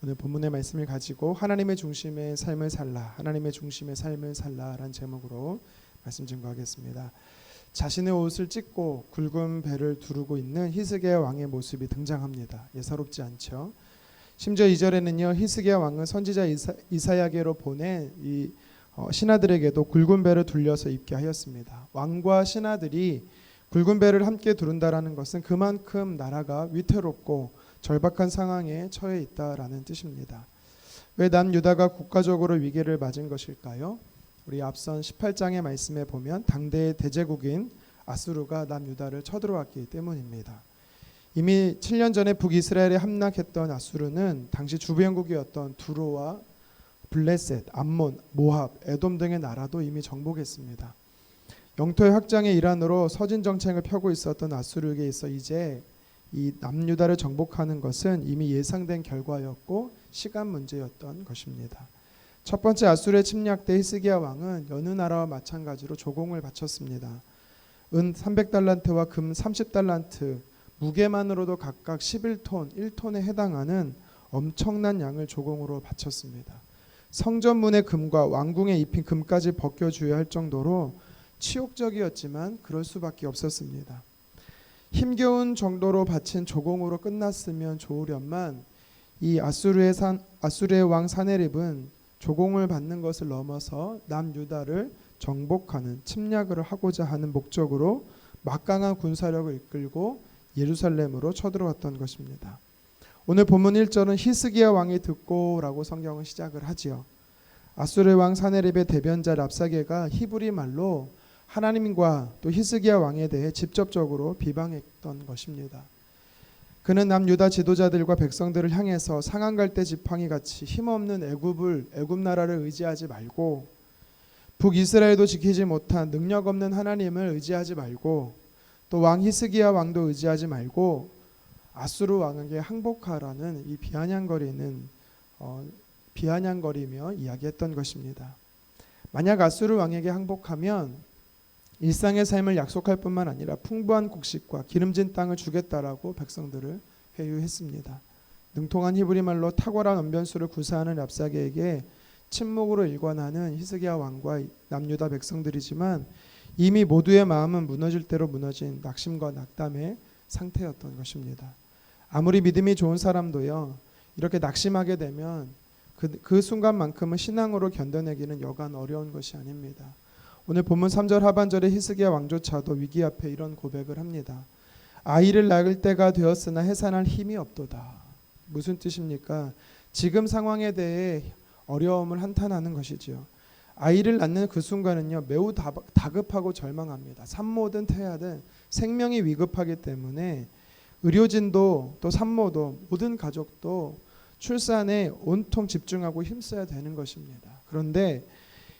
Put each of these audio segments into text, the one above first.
오늘 본문의 말씀을 가지고 하나님의 중심의 삶을 살라, 하나님의 중심의 삶을 살라라는 제목으로 말씀 증거하겠습니다. 자신의 옷을 찢고 굵은 배를 두르고 있는 히스기야 왕의 모습이 등장합니다. 예사롭지 않죠. 심지어 2절에는요, 히스기야 왕은 선지자 이사야에게로 보낸 이 신하들에게도 굵은 배를 둘려서 입게 하였습니다. 왕과 신하들이 굵은 배를 함께 두른다라는 것은 그만큼 나라가 위태롭고 절박한 상황에 처해 있다라는 뜻입니다. 왜 남유다가 국가적으로 위기를 맞은 것일까요? 우리 앞선 18장의 말씀에 보면 당대의 대제국인 아수르가 남유다를 쳐들어왔기 때문입니다. 이미 7년 전에 북이스라엘에 함락했던 아수르는 당시 주변국이었던 두로와 블레셋, 암몬, 모압, 에돔 등의 나라도 이미 정복했습니다. 영토의 확장의 일환으로 서진 정책을 펴고 있었던 아수르에게 있어 이제 이 남유다를 정복하는 것은 이미 예상된 결과였고 시간 문제였던 것입니다. 첫 번째 아수르의 침략 때 히스기야 왕은 여느 나라와 마찬가지로 조공을 바쳤습니다. 은 300달란트와 금 30달란트, 무게만으로도 각각 11톤, 1톤에 해당하는 엄청난 양을 조공으로 바쳤습니다. 성전문의 금과 왕궁에 입힌 금까지 벗겨줘야 할 정도로 치욕적이었지만 그럴 수밖에 없었습니다. 힘겨운 정도로 바친 조공으로 끝났으면 좋으련만 이 아수르의 왕 사네립은 조공을 받는 것을 넘어서 남유다를 정복하는 침략을 하고자 하는 목적으로 막강한 군사력을 이끌고 예루살렘으로 쳐들어왔던 것입니다. 오늘 본문 1절은 히스기야 왕이 듣고라고 성경은 시작을 하지요. 아수르의 왕 사네립의 대변자 랍사게가 히브리 말로 하나님과 또 히스기야 왕에 대해 직접적으로 비방했던 것입니다. 그는 남유다 지도자들과 백성들을 향해서 상한갈대 지팡이 같이 힘없는 애굽 나라를 의지하지 말고 북이스라엘도 지키지 못한 능력 없는 하나님을 의지하지 말고 또 왕 히스기야 왕도 의지하지 말고 아수르 왕에게 항복하라는 이 비아냥거리며 이야기했던 것입니다. 만약 아수르 왕에게 항복하면 일상의 삶을 약속할 뿐만 아니라 풍부한 곡식과 기름진 땅을 주겠다라고 백성들을 회유했습니다. 능통한 히브리 말로 탁월한 언변수를 구사하는 랍사게에게 침묵으로 일관하는 히스기야 왕과 남유다 백성들이지만 이미 모두의 마음은 무너질 대로 무너진 낙심과 낙담의 상태였던 것입니다. 아무리 믿음이 좋은 사람도요, 이렇게 낙심하게 되면 그 순간만큼은 신앙으로 견뎌내기는 여간 어려운 것이 아닙니다. 오늘 본문 3절 하반절에 히스기야 왕조차도 위기 앞에 이런 고백을 합니다. 아이를 낳을 때가 되었으나 해산할 힘이 없도다. 무슨 뜻입니까? 지금 상황에 대해 어려움을 한탄하는 것이지요. 아이를 낳는 그 순간은요, 매우 다급하고 절망합니다. 산모든 태아든 생명이 위급하기 때문에 의료진도 또 산모도 모든 가족도 출산에 온통 집중하고 힘써야 되는 것입니다. 그런데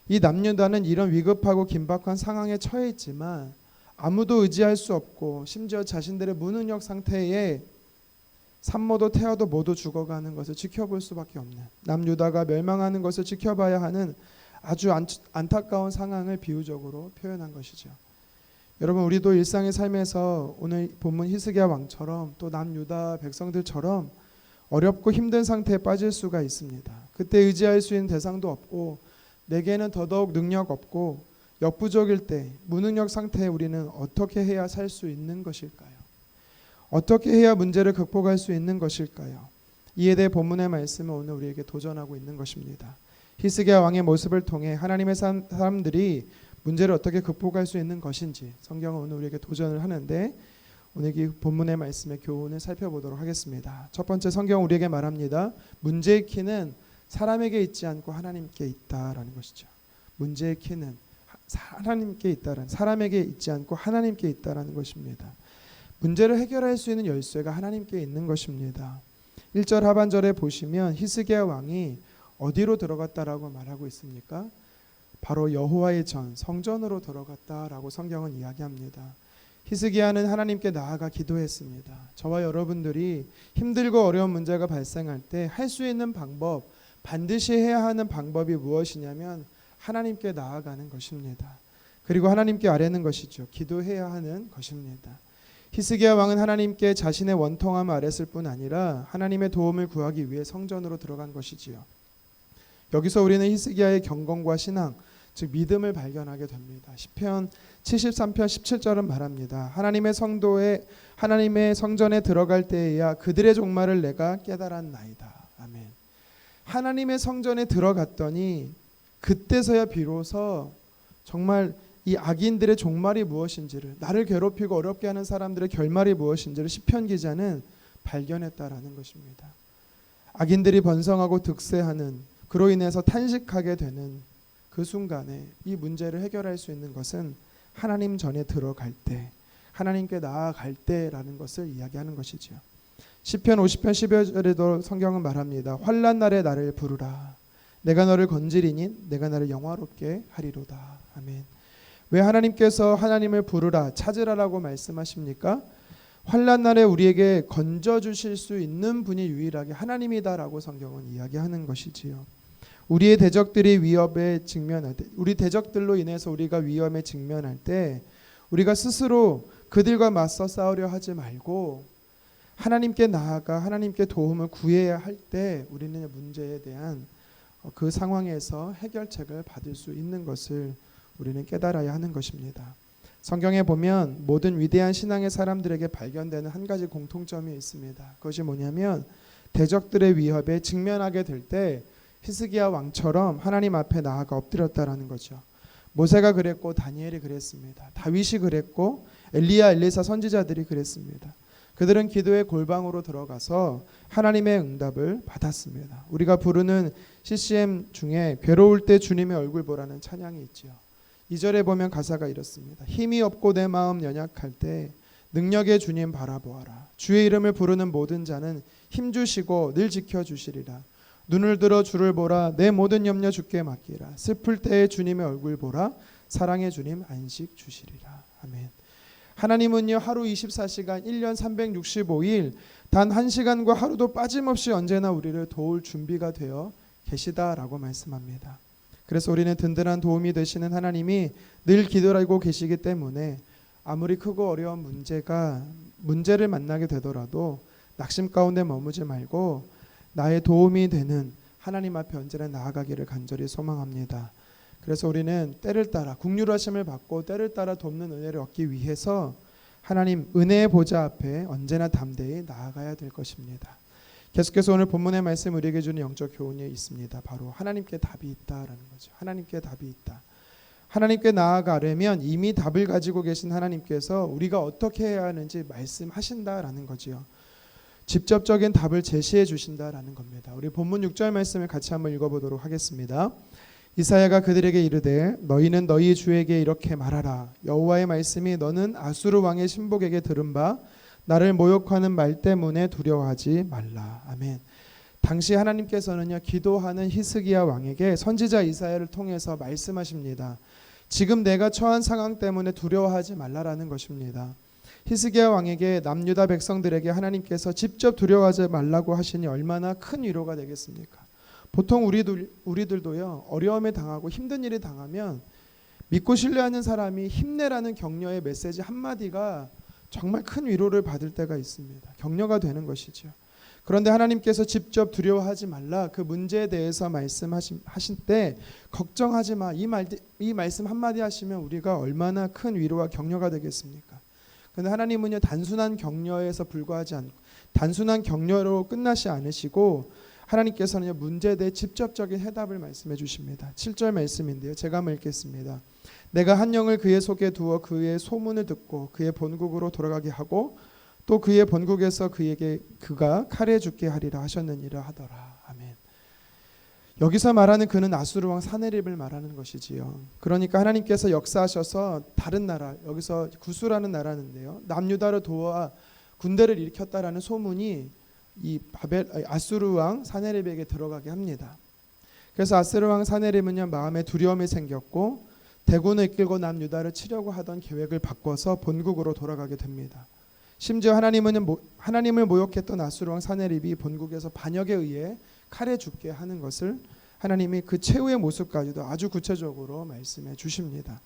이 남유다는 이런 위급하고 긴박한 상황에 처해 있지만 아무도 의지할 수 없고 심지어 자신들의 무능력 상태에 산모도 태아도 모두 죽어가는 것을 지켜볼 수밖에 없는, 남유다가 멸망하는 것을 지켜봐야 하는 아주 안타까운 상황을 비유적으로 표현한 것이죠. 여러분, 우리도 일상의 삶에서 오늘 본문 히스기야 왕처럼 또 남유다 백성들처럼 어렵고 힘든 상태에 빠질 수가 있습니다. 그때 의지할 수 있는 대상도 없고 내게는 더더욱 능력 없고 역부족일 때 무능력 상태에 우리는 어떻게 해야 살 수 있는 것일까요? 어떻게 해야 문제를 극복할 수 있는 것일까요? 이에 대해 본문의 말씀은 오늘 우리에게 도전하고 있는 것입니다. 히스기야 왕의 모습을 통해 하나님의 사람들이 문제를 어떻게 극복할 수 있는 것인지 성경은 오늘 우리에게 도전을 하는데, 오늘 이 본문의 말씀의 교훈을 살펴보도록 하겠습니다. 첫 번째, 성경은 우리에게 말합니다. 문제의 키는 사람에게 있지 않고 하나님께 있다라는 것이죠. 문제의 키는 하나님께 있다라는, 사람에게 있지 않고 하나님께 있다라는 것입니다. 문제를 해결할 수 있는 열쇠가 하나님께 있는 것입니다. 1절 하반절에 보시면 히스기야 왕이 어디로 들어갔다라고 말하고 있습니까? 바로 여호와의 전 성전으로 들어갔다라고 성경은 이야기합니다. 히스기야는 하나님께 나아가 기도했습니다. 저와 여러분들이 힘들고 어려운 문제가 발생할 때 할 수 있는 방법, 반드시 해야 하는 방법이 무엇이냐면 하나님께 나아가는 것입니다. 그리고 하나님께 아뢰는 것이죠. 기도해야 하는 것입니다. 히스기야 왕은 하나님께 자신의 원통함을 아뢰었을 뿐 아니라 하나님의 도움을 구하기 위해 성전으로 들어간 것이지요. 여기서 우리는 히스기야의 경건과 신앙, 즉 믿음을 발견하게 됩니다. 시편 73편 17절은 말합니다. 하나님의 성전에 들어갈 때에야 그들의 종말을 내가 깨달았나이다. 아멘. 하나님의 성전에 들어갔더니 그때서야 비로소 정말 이 악인들의 종말이 무엇인지를, 나를 괴롭히고 어렵게 하는 사람들의 결말이 무엇인지를 시편 기자는 발견했다라는 것입니다. 악인들이 번성하고 득세하는, 그로 인해서 탄식하게 되는 그 순간에 이 문제를 해결할 수 있는 것은 하나님 전에 들어갈 때, 하나님께 나아갈 때라는 것을 이야기하는 것이죠. 시편 50편 12절에도 성경은 말합니다. 환난 날에 나를 부르라. 내가 너를 건지리니 내가 나를 영화롭게 하리로다. 아멘. 왜 하나님께서 하나님을 부르라, 찾으라라고 말씀하십니까? 환난 날에 우리에게 건져주실 수 있는 분이 유일하게 하나님이다라고 성경은 이야기하는 것이지요. 우리의 대적들이 위협에 직면할 때, 우리 대적들로 인해서 우리가 위험에 직면할 때 우리가 스스로 그들과 맞서 싸우려 하지 말고 하나님께 나아가 하나님께 도움을 구해야 할 때 우리는 문제에 대한 그 상황에서 해결책을 받을 수 있는 것을 우리는 깨달아야 하는 것입니다. 성경에 보면 모든 위대한 신앙의 사람들에게 발견되는 한 가지 공통점이 있습니다. 그것이 뭐냐면 대적들의 위협에 직면하게 될 때 히스기야 왕처럼 하나님 앞에 나아가 엎드렸다라는 거죠. 모세가 그랬고 다니엘이 그랬습니다. 다윗이 그랬고 엘리야, 엘리사 선지자들이 그랬습니다. 그들은 기도의 골방으로 들어가서 하나님의 응답을 받았습니다. 우리가 부르는 CCM 중에 괴로울 때 주님의 얼굴 보라는 찬양이 있죠. 2절에 보면 가사가 이렇습니다. 힘이 없고 내 마음 연약할 때 능력의 주님 바라보아라. 주의 이름을 부르는 모든 자는 힘주시고 늘 지켜주시리라. 눈을 들어 주를 보라. 내 모든 염려 주께 맡기라. 슬플 때에 주님의 얼굴 보라. 사랑의 주님 안식 주시리라. 아멘. 하나님은요, 하루 24시간 1년 365일 단 1시간과 하루도 빠짐없이 언제나 우리를 도울 준비가 되어 계시다라고 말씀합니다. 그래서 우리는 든든한 도움이 되시는 하나님이 늘 기도하고 계시기 때문에 아무리 크고 어려운 문제를 만나게 되더라도 낙심 가운데 머무지 말고 나의 도움이 되는 하나님 앞에 언제나 나아가기를 간절히 소망합니다. 그래서 우리는 때를 따라 긍휼하심을 받고 때를 따라 돕는 은혜를 얻기 위해서 하나님 은혜의 보좌 앞에 언제나 담대히 나아가야 될 것입니다. 계속해서 오늘 본문의 말씀 우리에게 주는 영적 교훈이 있습니다. 바로 하나님께 답이 있다라는 거죠. 하나님께 답이 있다. 하나님께 나아가려면 이미 답을 가지고 계신 하나님께서 우리가 어떻게 해야 하는지 말씀하신다라는 거지요. 직접적인 답을 제시해 주신다라는 겁니다. 우리 본문 6절 말씀을 같이 한번 읽어보도록 하겠습니다. 이사야가 그들에게 이르되 너희는 너희 주에게 이렇게 말하라. 여호와의 말씀이 너는 아수르 왕의 신복에게 들은 바 나를 모욕하는 말 때문에 두려워하지 말라. 아멘. 당시 하나님께서는요, 기도하는 히스기야 왕에게 선지자 이사야를 통해서 말씀하십니다. 지금 내가 처한 상황 때문에 두려워하지 말라라는 것입니다. 히스기야 왕에게 남유다 백성들에게 하나님께서 직접 두려워하지 말라고 하시니 얼마나 큰 위로가 되겠습니까? 보통 우리들도요, 어려움에 당하고 힘든 일이 당하면 믿고 신뢰하는 사람이 힘내라는 격려의 메시지 한마디가 정말 큰 위로를 받을 때가 있습니다. 격려가 되는 것이죠. 그런데 하나님께서 직접 두려워하지 말라, 그 문제에 대해서 말씀하실 때 걱정하지 마, 이 말씀 한마디 하시면 우리가 얼마나 큰 위로와 격려가 되겠습니까? 그런데 하나님은요, 단순한 격려에서 불과하지 않고 단순한 격려로 끝나지 않으시고 하나님께서는 문제에 대해 직접적인 해답을 말씀해 주십니다. 7절 말씀인데요, 제가 한번 읽겠습니다. 내가 한 영을 그의 속에 두어 그의 소문을 듣고 그의 본국으로 돌아가게 하고 또 그의 본국에서 그가 칼에 죽게 하리라 하셨느니라 하더라. 아멘. 여기서 말하는 그는 아수르 왕 사네립을 말하는 것이지요. 그러니까 하나님께서 역사하셔서 다른 나라, 여기서 구스라는 나라인데요, 남유다를 도와 군대를 일으켰다라는 소문이 이 아수르 왕 사네립에게 들어가게 합니다. 그래서 아수르 왕 사네립은요, 마음에 두려움이 생겼고 대군을 이끌고 남유다를 치려고 하던 계획을 바꿔서 본국으로 돌아가게 됩니다. 심지어 하나님을 모욕했던 아수르 왕 사네립이 본국에서 반역에 의해 칼에 죽게 하는 것을 하나님이 그 최후의 모습까지도 아주 구체적으로 말씀해 주십니다.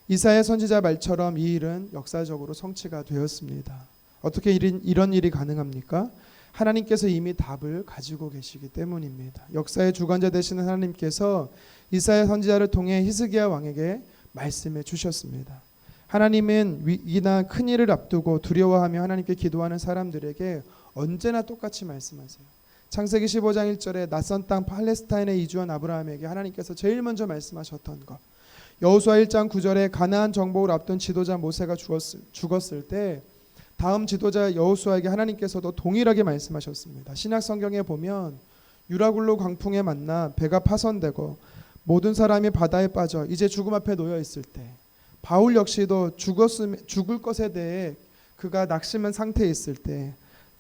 이사야 선지자 말처럼 이 일은 역사적으로 성취가 되었습니다. 어떻게 이런 일이 가능합니까? 하나님께서 이미 답을 가지고 계시기 때문입니다. 역사의 주관자 되시는 하나님께서 이사야 선지자를 통해 히스기야 왕에게 말씀해 주셨습니다. 하나님은 위기나 큰 일을 앞두고 두려워하며 하나님께 기도하는 사람들에게 언제나 똑같이 말씀하세요. 창세기 15장 1절에 낯선 땅 팔레스타인에 이주한 아브라함에게 하나님께서 제일 먼저 말씀하셨던 것, 여호수아 1장 9절에 가나안 정복을 앞둔 지도자 모세가 죽었을 때 다음 지도자 여호수아에게 하나님께서도 동일하게 말씀하셨습니다. 신약 성경에 보면 유라굴로 광풍에 만나 배가 파손되고 모든 사람이 바다에 빠져 이제 죽음 앞에 놓여 있을 때 바울 역시도 죽을 것에 대해 그가 낙심한 상태에 있을 때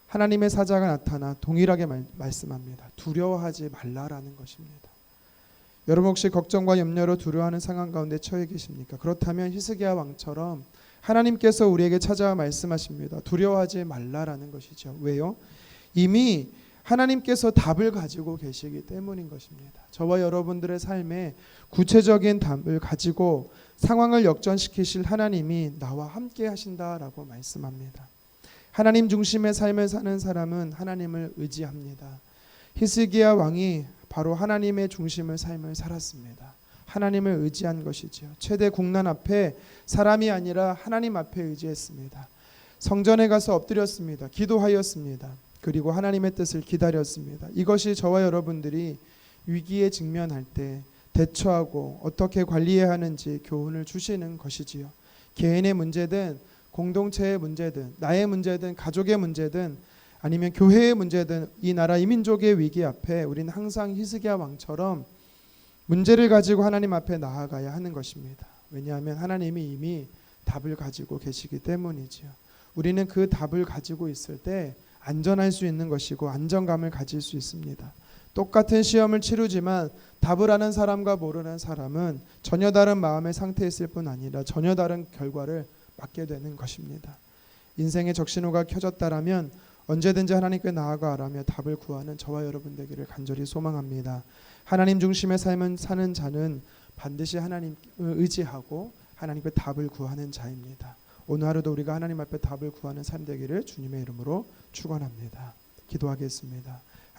하나님의 사자가 나타나 동일하게 말씀합니다. 두려워하지 말라라는 것입니다. 여러분 혹시 걱정과 염려로 두려워하는 상황 가운데 처해 계십니까? 그렇다면 히스기야 왕처럼 하나님께서 우리에게 찾아와 말씀하십니다. 두려워하지 말라라는 것이죠. 왜요? 이미 하나님께서 답을 가지고 계시기 때문인 것입니다. 저와 여러분들의 삶에 구체적인 답을 가지고 상황을 역전시키실 하나님이 나와 함께 하신다라고 말씀합니다. 하나님 중심의 삶을 사는 사람은 하나님을 의지합니다. 히스기야 왕이 바로 하나님의 중심의 삶을 살았습니다. 하나님을 의지한 것이죠. 최대 국난 앞에 사람이 아니라 하나님 앞에 의지했습니다. 성전에 가서 엎드렸습니다. 기도하였습니다. 그리고 하나님의 뜻을 기다렸습니다. 이것이 저와 여러분들이 위기에 직면할 때 대처하고 어떻게 관리해야 하는지 교훈을 주시는 것이지요. 개인의 문제든 공동체의 문제든 나의 문제든 가족의 문제든 아니면 교회의 문제든 이 나라 이 민족의 위기 앞에 우리는 항상 히스기야 왕처럼 문제를 가지고 하나님 앞에 나아가야 하는 것입니다. 왜냐하면 하나님이 이미 답을 가지고 계시기 때문이지요. 우리는 그 답을 가지고 있을 때 안전할 수 있는 것이고 안정감을 가질 수 있습니다. 똑같은 시험을 치르지만 답을 아는 사람과 모르는 사람은 전혀 다른 마음의 상태에 있을 뿐 아니라 전혀 다른 결과를 맞게 되는 것입니다. 인생의 적신호가 켜졌다라면 언제든지 하나님께 나아가라며 답을 구하는 저와 여러분 되기를 간절히 소망합니다. 하나님 중심의 삶을 사는 자는 반드시 하나님을 의지하고 하나님께 답을 구하는 자입니다. 오늘 하루도 우리가 하나님 앞에 답을 구하는 삶 되기를 주님의 이름으로 축원합니다. 기도하겠습니다.